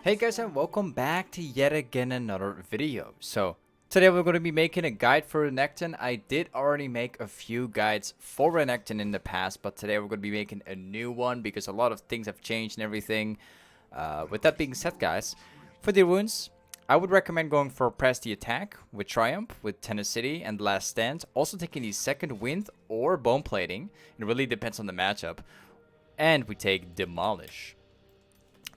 Hey guys, and welcome back to yet again another video. So today we're going to be making a guide for Renekton. I did already make a few guides for Renekton in the past, but today we're going to be making a new one because a lot of things have changed and everything. With that being said, guys, for the runes, I would recommend going for Press the Attack with Triumph, with Tenacity and Last Stand. Also taking the Second Wind or Bone Plating. It really depends on the matchup. And we take Demolish.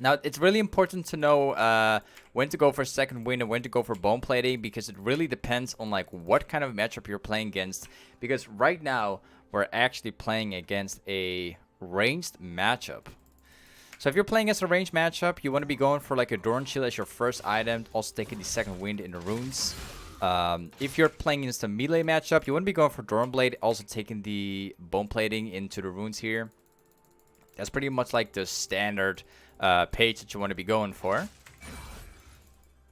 Now, it's really important to know when to go for Second Wind and when to go for Bone Plating, because it really depends on like what kind of matchup you're playing against. Because right now, we're actually playing against a ranged matchup. So if you're playing against a ranged matchup, you want to be going for like a Dorn Shield as your first item, also taking the Second Wind in the runes. If you're playing against a melee matchup, you want to be going for Dorn Blade, also taking the Bone Plating into the runes here. That's pretty much like the standard page that you want to be going for.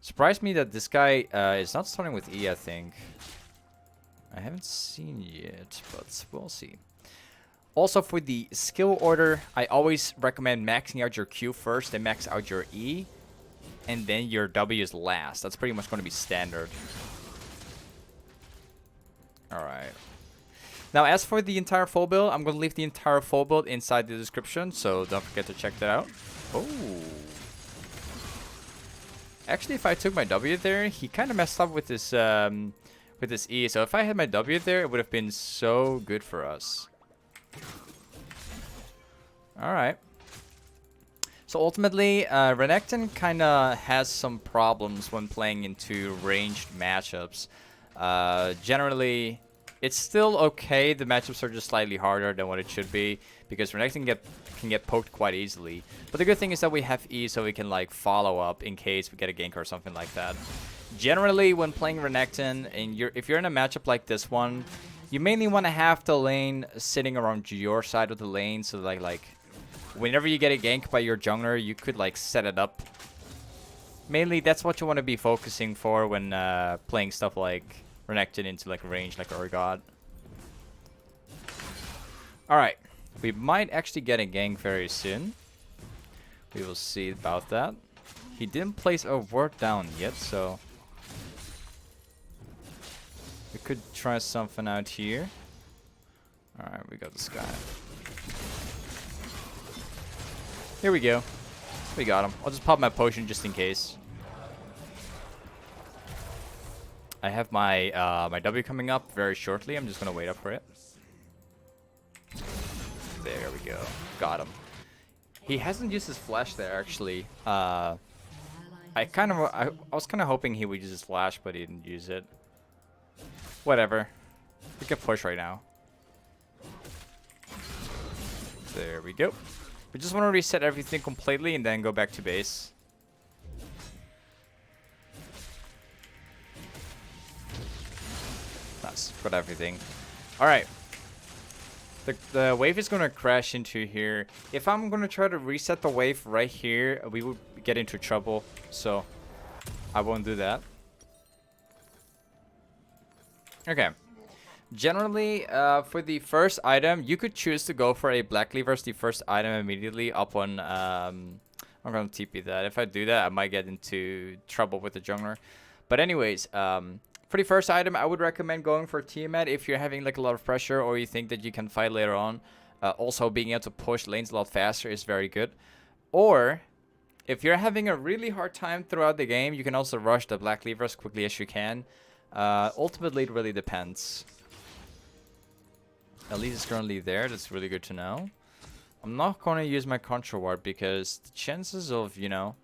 Surprised me that this guy is not starting with E, I think. I haven't seen yet, but we'll see. Also, for the skill order, I always recommend maxing out your Q first, then max out your E, and then your W is last. That's pretty much going to be standard. Alright. Now, as for the entire full build, I'm going to leave the entire full build inside the description, so don't forget to check that out. Oh. Actually, if I took my W there, he kind of messed up with this E. So if I had my W there, it would have been so good for us. Alright. So ultimately, Renekton kind of has some problems when playing into ranged matchups. Generally, it's still okay. The matchups are just slightly harder than what it should be, because Renekton can get poked quite easily. But the good thing is that we have E, so we can like follow up in case we get a gank or something like that. Generally, when playing Renekton, and if you're in a matchup like this one, you mainly want to have the lane sitting around your side of the lane, so like whenever you get a gank by your jungler, you could like set it up. Mainly, that's what you want to be focusing for when playing stuff like Renekton into like range like Urgot. Alright. We might actually get a gank very soon. We will see about that. He didn't place a ward down yet, so we could try something out here. Alright, we got this guy. Here we go. We got him. I'll just pop my potion just in case. I have my my W coming up very shortly. I'm just gonna wait up for it. There we go. Got him. He hasn't used his flash there actually. I was kind of hoping he would use his flash, but he didn't use it. Whatever. We can push right now. There we go. We just want to reset everything completely and then go back to base. Nice. Got everything. Alright. The wave is going to crash into here. If I'm going to try to reset the wave right here, we would get into trouble. So, I won't do that. Okay. Generally, for the first item, you could choose to go for a Black Cleaver as the first item immediately up on... I'm going to TP that. If I do that, I might get into trouble with the jungler. But anyways, for the first item, I would recommend going for tiamat if you're having like a lot of pressure or you think that you can fight later on. Also, being able to push lanes a lot faster is very good. Or, if you're having a really hard time throughout the game, you can also rush the Black Cleaver as quickly as you can. Ultimately, it really depends. Elise is currently there. That's really good to know. I'm not going to use my control ward because the chances of, you know,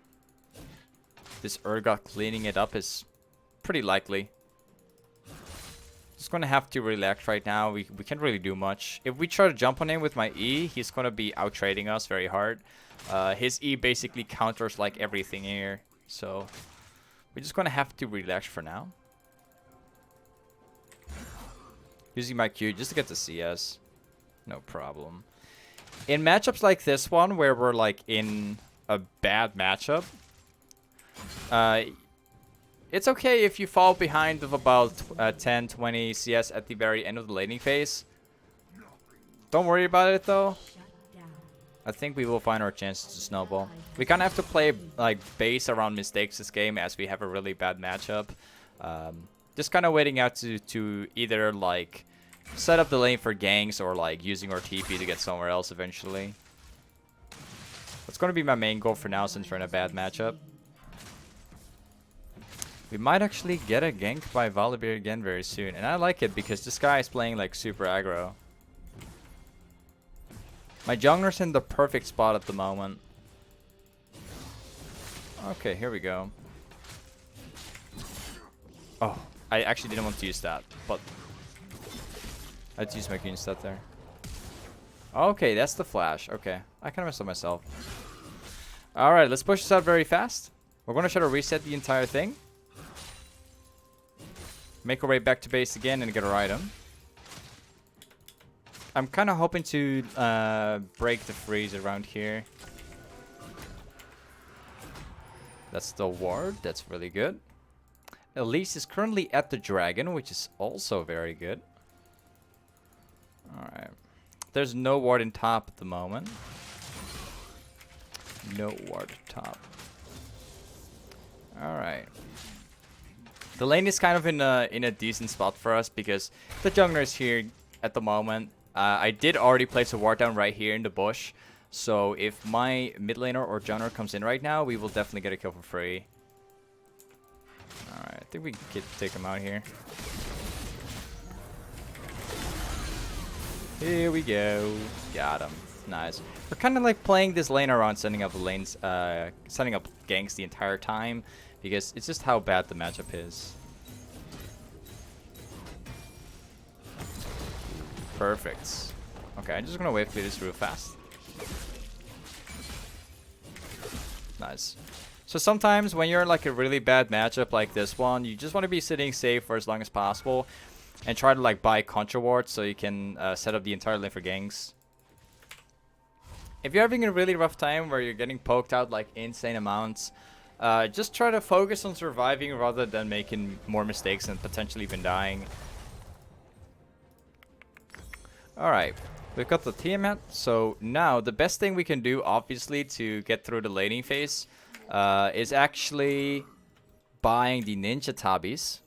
this Urgot cleaning it up is pretty likely. Just gonna have to relax right now. We can't really do much. If we try to jump on him with my E, he's gonna be out trading us very hard. His E basically counters like everything here, so we're just gonna have to relax for now. Using my Q just to get the CS, no problem. In matchups like this one, where we're like in a bad matchup, it's okay if you fall behind of about 10-20 CS at the very end of the laning phase. Don't worry about it though. I think we will find our chances to snowball. We kind of have to play like base around mistakes this game as we have a really bad matchup. Just kind of waiting out to either like set up the lane for ganks or like using our TP to get somewhere else eventually. That's going to be my main goal for now since we're in a bad matchup. We might actually get a gank by Volibear again very soon. And I like it because this guy is playing like super aggro. My jungler's in the perfect spot at the moment. Okay, here we go. Oh, I actually didn't want to use that, but I had to use my Q instead there. Okay, that's the flash. Okay, I kind of messed up myself. Alright, let's push this out very fast. We're going to try to reset the entire thing. Make our way back to base again and get our item. I'm kind of hoping to break the freeze around here. That's the ward. That's really good. Elise is currently at the dragon, which is also very good. Alright. There's no ward in top at the moment. No ward top. Alright. The lane is kind of in a decent spot for us because the jungler is here at the moment. I did already place a ward down right here in the bush. So if my mid laner or jungler comes in right now, we will definitely get a kill for free. Alright, I think we can take him out here. Here we go. Got him. Nice. We're kind of like playing this lane around, setting up lanes, setting up ganks the entire time because it's just how bad the matchup is. Perfect. Okay, I'm just gonna wave clear this real fast. Nice. So sometimes when you're in like a really bad matchup like this one, you just want to be sitting safe for as long as possible and try to like buy contra wards so you can set up the entire lane for ganks. If you're having a really rough time where you're getting poked out like insane amounts, just try to focus on surviving rather than making more mistakes and potentially even dying. Alright, we've got the tiamat. So now the best thing we can do obviously to get through the laning phase is actually buying the ninja tabis.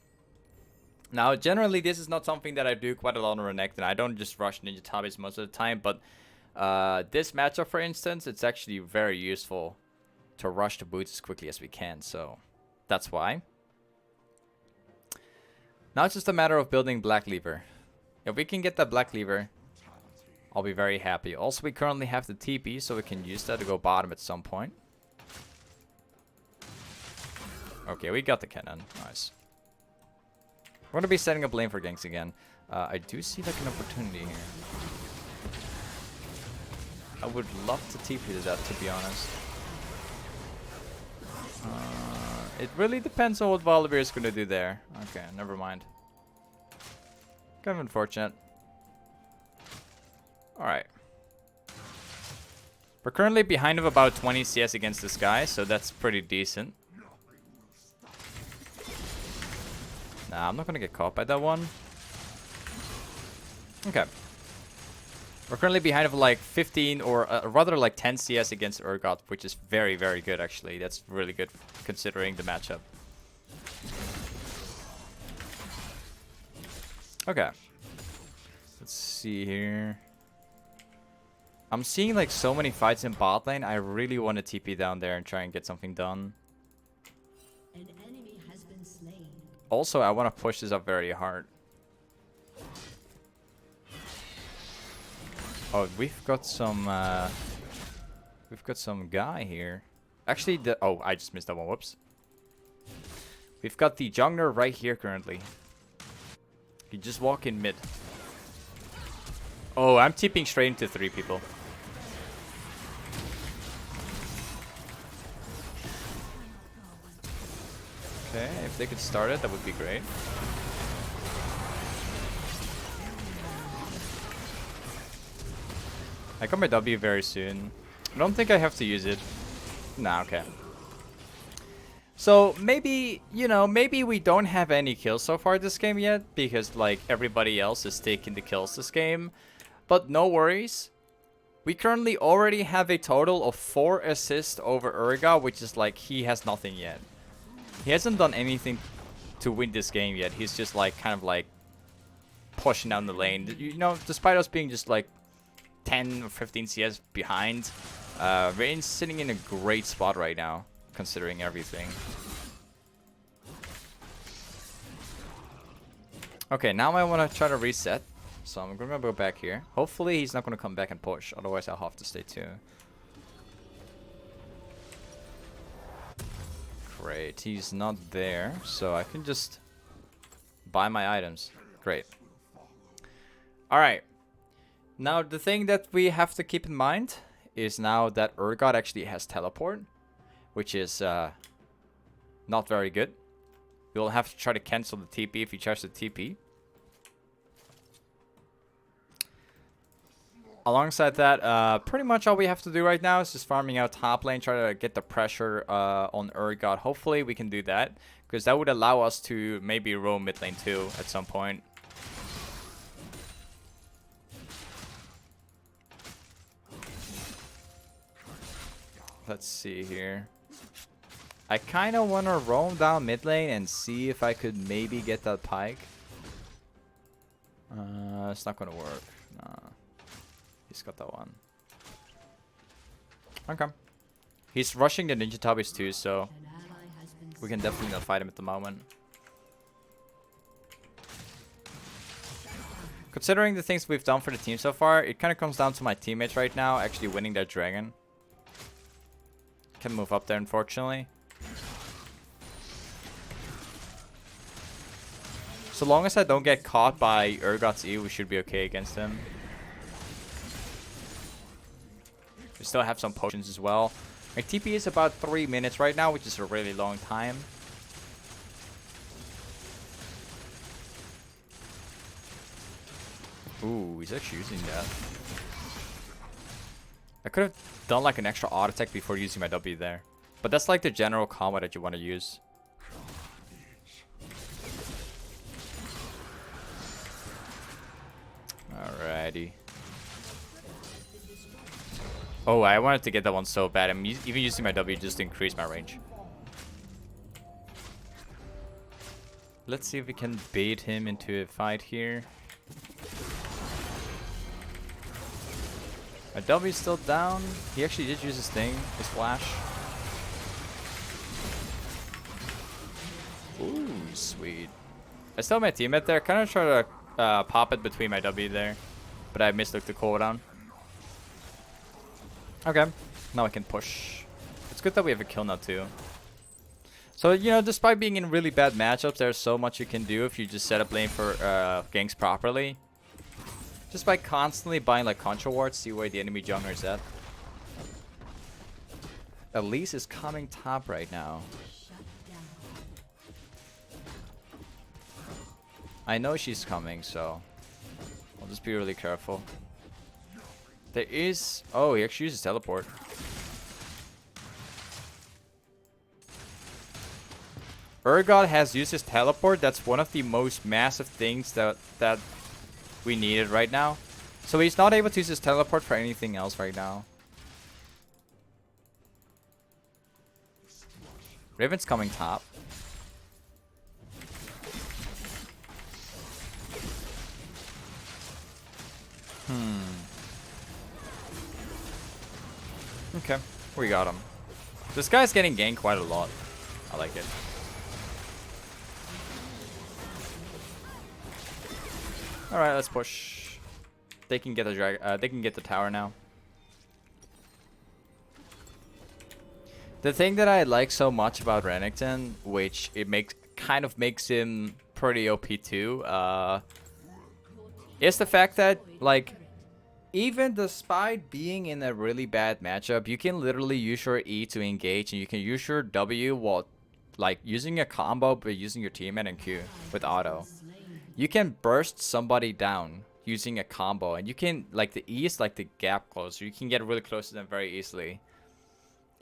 Now generally this is not something that I do quite a lot on Renekton. I don't just rush ninja tabis most of the time, but this matchup for instance, it's actually very useful to rush the boots as quickly as we can, so that's why. Now it's just a matter of building black cleaver. If we can get that black cleaver, I'll be very happy. Also, we currently have the TP, so we can use that to go bottom at some point. Okay, we got the cannon. Nice. We're going to be setting up lane for ganks again. I do see like an opportunity here. I would love to TP to that, to be honest. It really depends on what Volibear is going to do there. Okay, never mind. Kind of unfortunate. Alright. We're currently behind of about 20 CS against this guy, so that's pretty decent. Nah, I'm not gonna get caught by that one. Okay. We're currently behind of like 15 or rather like 10 CS against Urgot, which is very, very good actually. That's really good considering the matchup. Okay. Let's see here. I'm seeing like so many fights in bot lane. I really want to TP down there and try and get something done. An enemy has been slain. Also, I want to push this up very hard. Oh, we've got some guy here. Actually, oh, I just missed that one. Whoops. We've got the jungler right here currently. You just walk in mid. Oh, I'm TPing straight into 3 people. Okay, if they could start it, that would be great. I got my W very soon. I don't think I have to use it. Nah, okay. So maybe, you know, maybe we don't have any kills so far this game yet because like everybody else is taking the kills this game. But no worries. We currently already have a total of 4 assists over Urgot, which is like he has nothing yet. He hasn't done anything to win this game yet. He's just like kind of like pushing down the lane. You know, despite us being just like 10 or 15 CS behind, Rain's sitting in a great spot right now, considering everything. Okay, now I want to try to reset. So I'm going to go back here. Hopefully he's not going to come back and push. Otherwise I'll have to stay too. Great. He's not there. So I can just buy my items. Great. Alright. Now the thing that we have to keep in mind is now that Urgot actually has teleport. Which is not very good. We'll have to try to cancel the TP if he tries to TP. Alongside that, pretty much all we have to do right now is just farming out top lane, try to get the pressure on Urgot. Hopefully we can do that, because that would allow us to maybe roam mid lane too at some point. Let's see here. I kind of want to roam down mid lane and see if I could maybe get that pike. It's not going to work. Nah. He's got that one. Okay. He's rushing the ninja tabis too, so we can definitely not fight him at the moment. Considering the things we've done for the team so far, it kind of comes down to my teammates right now actually winning their dragon. Can move up there, unfortunately. So long as I don't get caught by Urgot's E, we should be okay against him. We still have some potions as well. My TP is about 3 minutes right now, which is a really long time. Ooh, he's actually using that. I could have done like an extra auto attack before using my W there. But that's like the general combo that you want to use. Alrighty. Oh, I wanted to get that one so bad. I'm even using my W just to increase my range. Let's see if we can bait him into a fight here. My W is still down. He actually did use his thing, his flash. Ooh, sweet. I still have my teammate there. Kind of try to pop it between my W there. But I mistook the cooldown. Okay, now I can push. It's good that we have a kill now too. So, you know, despite being in really bad matchups, there's so much you can do if you just set up lane for ganks properly. Just by constantly buying like control wards, see where the enemy jungler is at. Elise is coming top right now. I know she's coming, so I'll just be really careful. There is... Oh, he actually uses teleport. Urgot has used his teleport. That's one of the most massive things that we needed right now. So he's not able to use his teleport for anything else right now. Riven's coming top. Okay, we got him. This guy's getting ganked quite a lot. I like it. All right, let's push. They can get the they can get the tower now. The thing that I like so much about Renekton, which it kind of makes him pretty OP too, is the fact that like even despite being in a really bad matchup, you can literally use your E to engage, and you can use your W while like using a combo but using your teammate and Q with auto. You can burst somebody down using a combo, and you can, like, the E is like the gap closer. You can get really close to them very easily.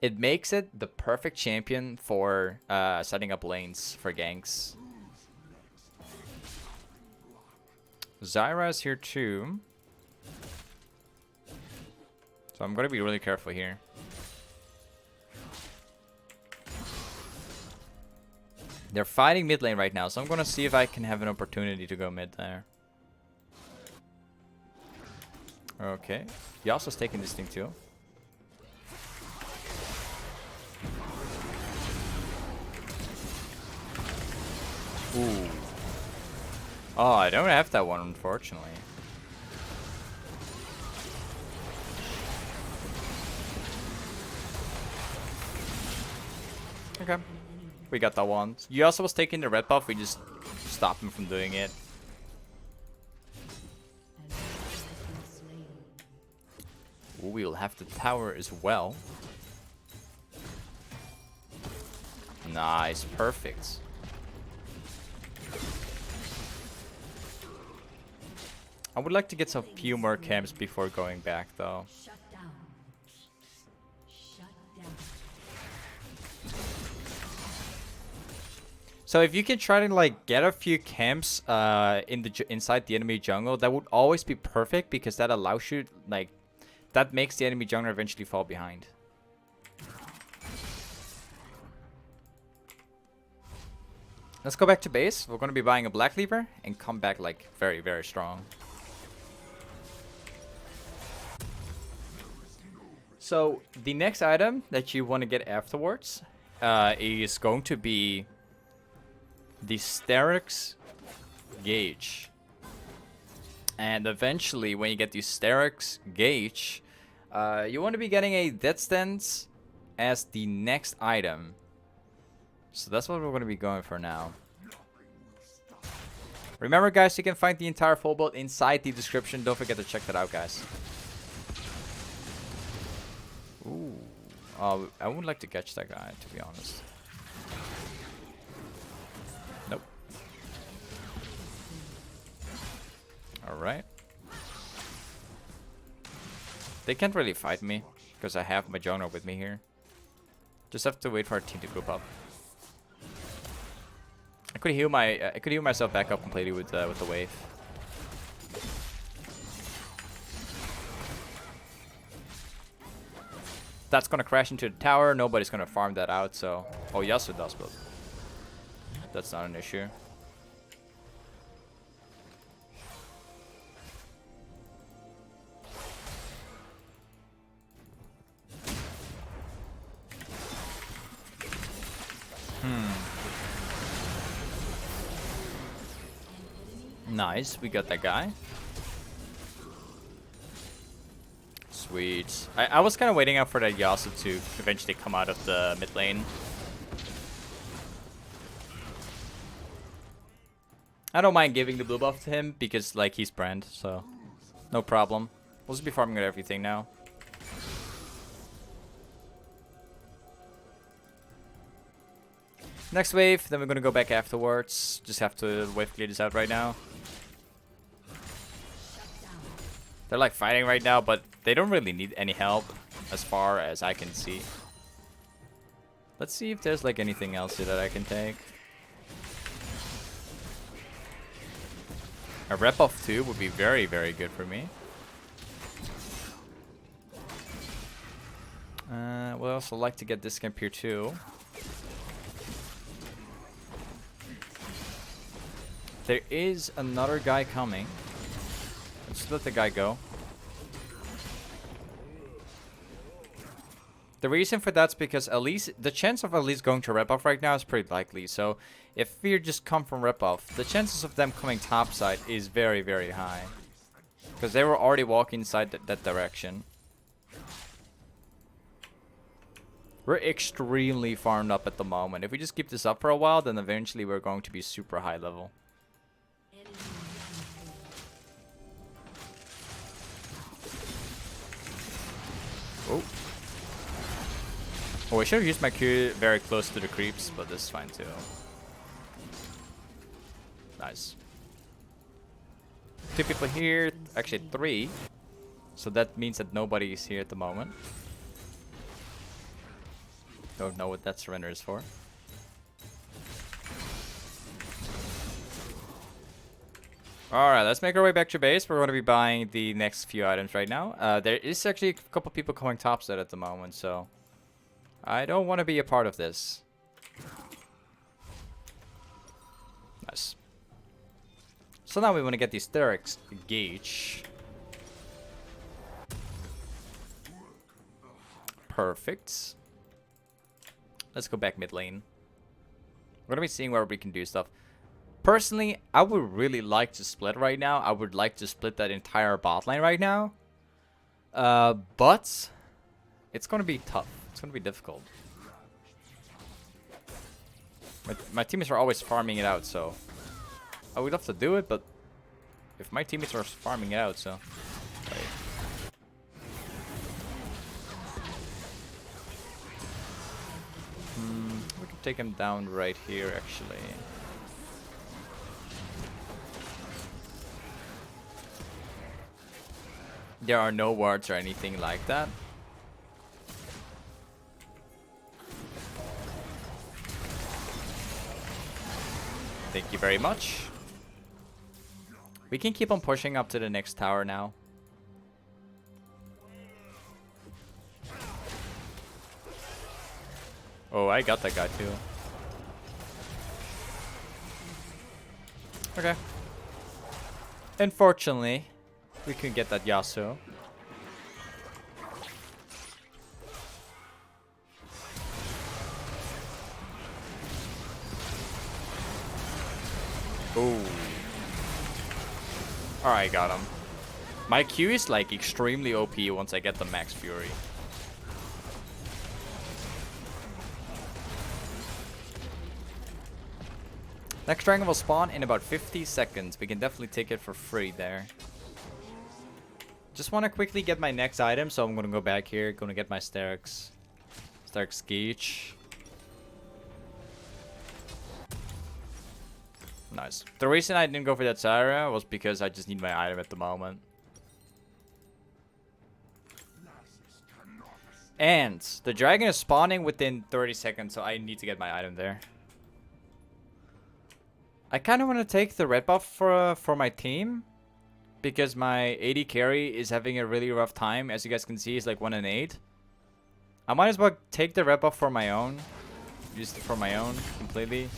It makes it the perfect champion for setting up lanes for ganks. Zyra is here too. So I'm gonna be really careful here. They're fighting mid lane right now, so I'm gonna see if I can have an opportunity to go mid there. Okay. Yasuo's taking this thing too. Ooh. Oh, I don't have that one, unfortunately. Okay. We got that one. Yasuo was taking the red buff, we just stopped him from doing it. Ooh, we'll have the tower as well. Nice, perfect. I would like to get some few more camps before going back though. Shut down. Shut down. So if you can try to like get a few camps inside the enemy jungle, that would always be perfect because that allows you like that makes the enemy jungler eventually fall behind. Let's go back to base. We're going to be buying a black cleaver and come back like very, very strong. So the next item that you want to get afterwards is going to be the steraks gauge. And eventually when you get the steraks gauge, you want to be getting a death stance as the next item. So that's what we're going to be going for now. Remember guys, you can find the entire full build inside the description. Don't forget to check that out, guys. Ooh. I would like to catch that guy, to be honest. Nope. Alright. They can't really fight me, because I have my Jonah with me here. Just have to wait for our team to group up. I could heal myself back up completely with the wave. That's gonna crash into the tower. Nobody's gonna farm that out. So, oh, Yasuo does, but that's not an issue. Nice, we got that guy. Sweet. I was kind of waiting out for that Yasuo to eventually come out of the mid lane. I don't mind giving the blue buff to him because like he's brand, so no problem. We'll just be farming at everything now. Next wave, then we're gonna go back afterwards. Just have to wave clear this out right now. They're like fighting right now, but they don't really need any help as far as I can see. Let's see if there's like anything else here that I can take. A rep off 2 would be very, very good for me. We'll also like to get this camp here too. There is another guy coming. Let's let the guy go. The reason for that's because Elise, the chance of Elise going to rep off right now is pretty likely. So if we just come from rep off, the chances of them coming topside is very, very high. Because they were already walking inside that direction. We're extremely farmed up at the moment. If we just keep this up for a while, then eventually we're going to be super high level. Oh. Oh, I should have used my Q very close to the creeps, but this is fine too. Nice. 2 people here, actually 3. So that means that nobody is here at the moment. Don't know what that surrender is for. Alright, let's make our way back to base. We're going to be buying the next few items right now. There is actually a couple people coming topside at the moment, so I don't want to be a part of this. Nice. So now we want to get these steraks gauge. Perfect. Let's go back mid lane. We're going to be seeing where we can do stuff. Personally, I would really like to split right now. I would like to split that entire bot lane right now. But it's going to be tough. It's going to be difficult. My teammates are always farming it out, so I would love to do it, but if my teammates are farming it out, so wait. We can take him down right here, actually. There are no wards or anything like that. Thank you very much. We can keep on pushing up to the next tower now. Oh, I got that guy too. Okay. Unfortunately, we couldn't get that Yasuo. Ooh. Alright, got him. My Q is like extremely OP once I get the max fury. Next dragon will spawn in about 50 seconds. We can definitely take it for free there. Just want to quickly get my next item, so I'm going to go back here. Going to get my steraks. Steraks gauge. Nice. The reason I didn't go for that Sarah was because I just need my item at the moment. And the dragon is spawning within 30 seconds, so I need to get my item there. I kind of want to take the red buff for my team, because my AD carry is having a really rough time. As you guys can see, it's like 1 and 8. I might as well take the red buff for my own. Use it for my own completely.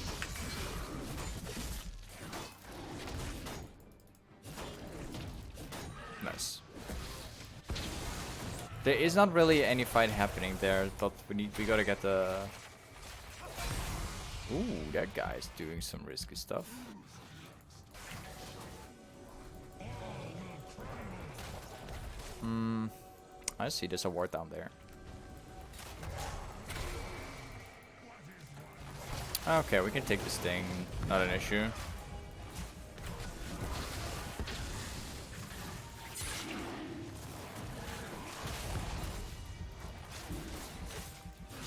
Nice. There is not really any fight happening there, but we gotta get the... Ooh, that guy's doing some risky stuff. I see there's a ward down there. Okay, we can take this thing. Not an issue.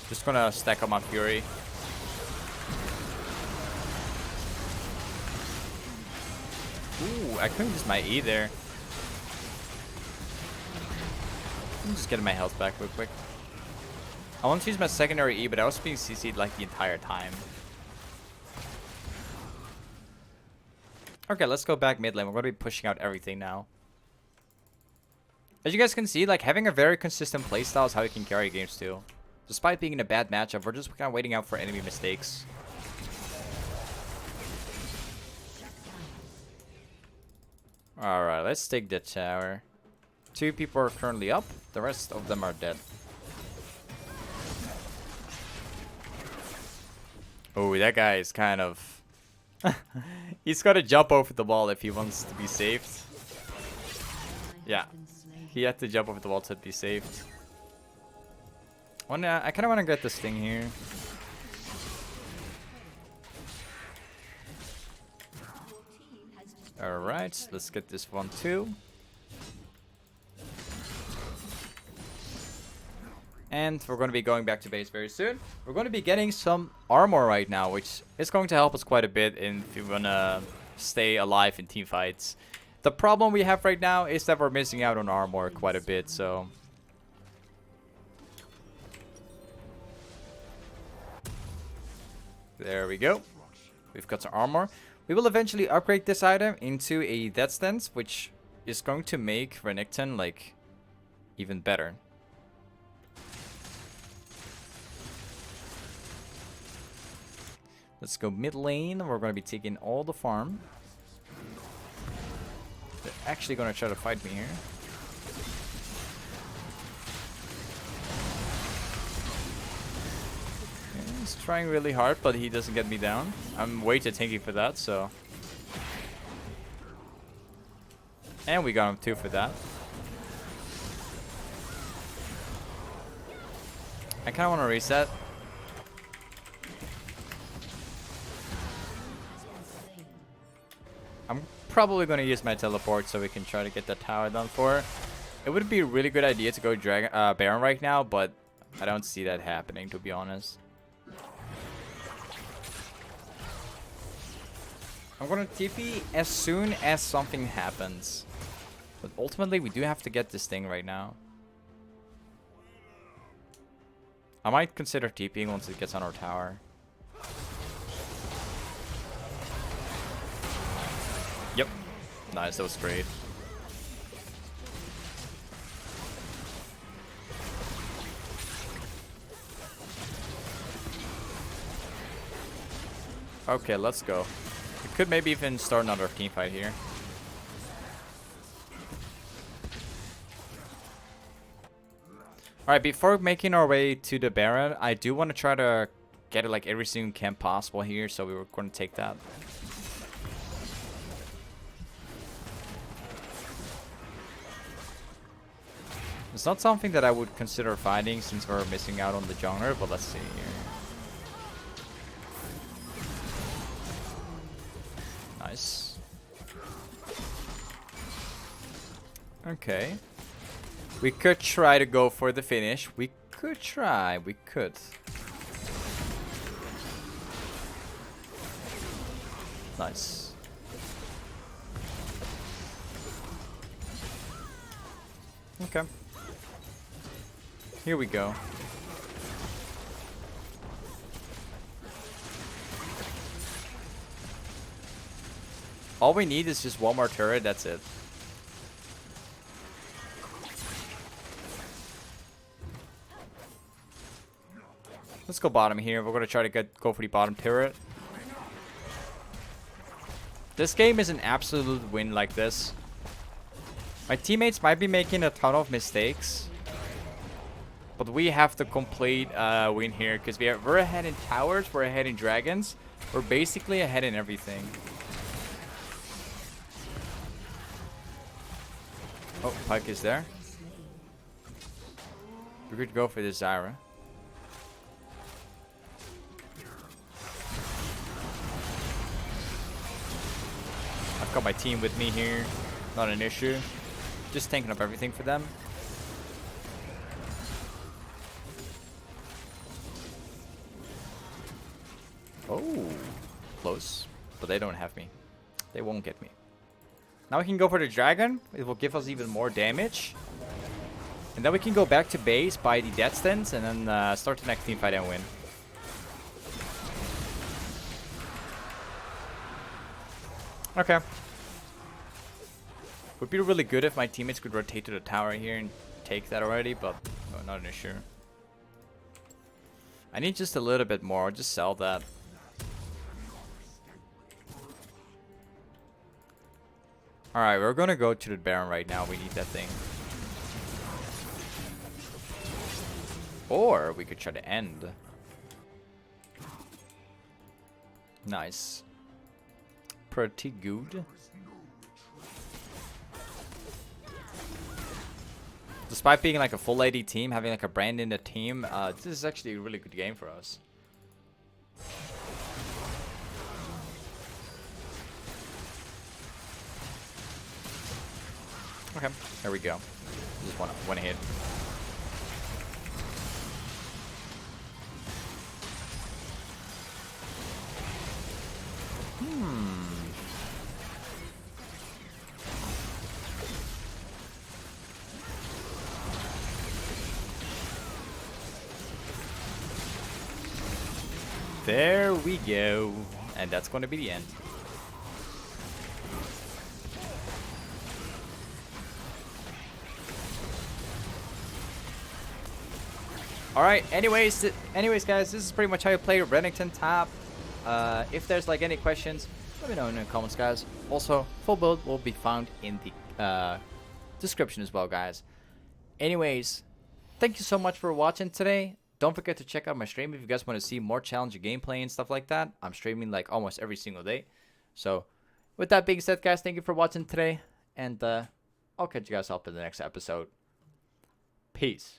Just gonna stack up my fury. Ooh, I couldn't use my E there. I'm just getting my health back real quick. I want to use my secondary E, but I was being CC'd like the entire time. Okay, let's go back mid lane. We're going to be pushing out everything now. As you guys can see, like having a very consistent playstyle is how you can carry games too. Despite being in a bad matchup, we're just kind of waiting out for enemy mistakes. Alright, let's take the tower. 2 people are currently up. The rest of them are dead. Oh, that guy is kind of... He's got to jump over the wall if he wants to be saved. Yeah. He had to jump over the wall to be saved. I kind of want to get this thing here. Alright, let's get this one too. And we're going to be going back to base very soon. We're going to be getting some armor right now, which is going to help us quite a bit if you want to stay alive in team fights. The problem we have right now is that we're missing out on armor quite a bit, so... There we go. We've got some armor. We will eventually upgrade this item into a death stance, which is going to make Renekton like even better. Let's go mid lane. We're going to be taking all the farm. They're actually going to try to fight me here. Okay, he's trying really hard, but he doesn't get me down. I'm way too tanky for that, so. And we got him 2 for that. I kind of want to reset. I'm probably going to use my teleport so we can try to get the tower done for. It would be a really good idea to go Baron right now, but I don't see that happening, to be honest. I'm going to TP as soon as something happens. But ultimately, we do have to get this thing right now. I might consider TPing once it gets on our tower. Yep. Nice, that was great. Okay, let's go. We could maybe even start another team fight here. Alright, before making our way to the Baron, I do want to try to get like every single camp possible here, so we were going to take that. It's not something that I would consider fighting since we're missing out on the jungler, but let's see here. Nice. Okay. We could try to go for the finish. We could try. We could. Nice. Okay. Here we go. All we need is just one more turret, that's it. Let's go bottom here. We're going to try to go for the bottom turret. This game is an absolute win like this. My teammates might be making a ton of mistakes. But we have to complete win here because we're ahead in towers, we're ahead in dragons. We're basically ahead in everything. Oh, Pike is there. We could go for the Zyra. I've got my team with me here. Not an issue. Just tanking up everything for them. Oh, close. But they don't have me. They won't get me. Now we can go for the dragon. It will give us even more damage. And then we can go back to base, buy the death stance, and then start the next team fight and win. Okay. Would be really good if my teammates could rotate to the tower here and take that already, but no, not an issue. I need just a little bit more. I'll just sell that. Alright, we're gonna go to the Baron right now. We need that thing. Or we could try to end. Nice. Pretty good. Despite being like a full AD team, having like a brand in the team, this is actually a really good game for us. Okay, there we go. Just one hit. There we go. And that's going to be the end. Alright, anyways, guys, this is pretty much how you play Renekton top. If there's like any questions, let me know in the comments, guys. Also, full build will be found in the description as well, guys. Anyways, thank you so much for watching today. Don't forget to check out my stream if you guys want to see more challenging gameplay and stuff like that. I'm streaming like almost every single day. So, with that being said, guys, thank you for watching today. And I'll catch you guys up in the next episode. Peace.